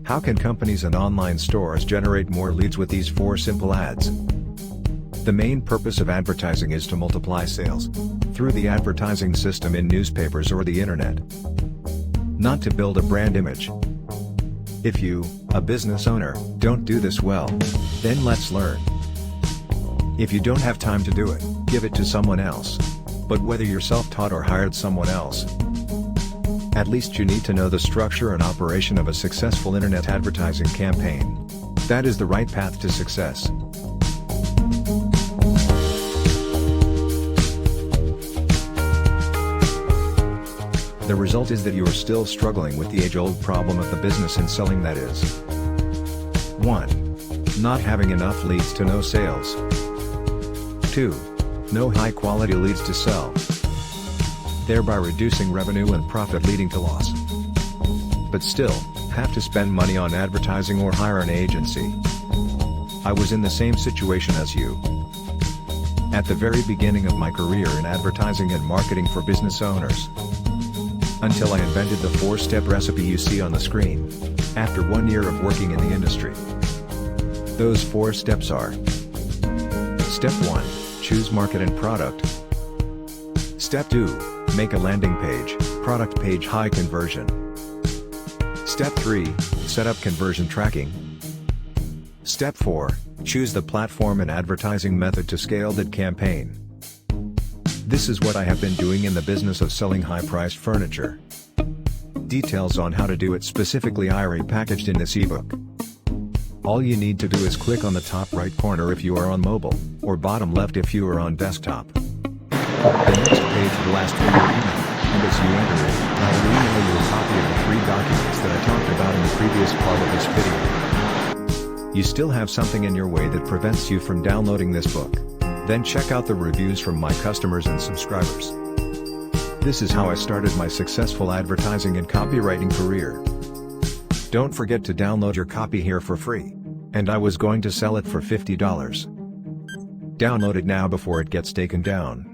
How can companies and online stores generate more leads with these 4 simple ads? The main purpose of advertising is to multiply sales through the advertising system in newspapers or the internet, not to build a brand image. If you, a business owner, don't do this well, then let's learn. If you don't have time to do it, give it to someone else. But whether you're self-taught or hired someone else, at least you need to know the structure and operation of a successful internet advertising campaign. That is the right path to success. The result is that you are still struggling with the age-old problem of the business and selling, that is 1. Not having enough leads to no sales. 2. No high-quality leads to sell, thereby reducing revenue and profit, leading to loss. But still, have to spend money on advertising or hire an agency. I was in the same situation as you. At the very beginning of my career in advertising and marketing for business owners, until I invented the 4-step recipe you see on the screen, after 1 year of working in the industry. Those 4 steps are: Step 1, choose market and product. Step 2, make a landing page, product page high conversion. Step 3, set up conversion tracking. Step 4, choose the platform and advertising method to scale that campaign. This is what I have been doing in the business of selling high-priced furniture. Details on how to do it specifically are repackaged in this ebook. All you need to do is click on the top right corner if you are on mobile, or bottom left if you are on desktop. The next page will ask for your email, and as you enter it, I will email you a copy of the 3 documents that I talked about in the previous part of this video. You still have something in your way that prevents you from downloading this book. Then check out the reviews from my customers and subscribers. This is how I started my successful advertising and copywriting career. Don't forget to download your copy here for free. And I was going to sell it for $50. Download it now before it gets taken down.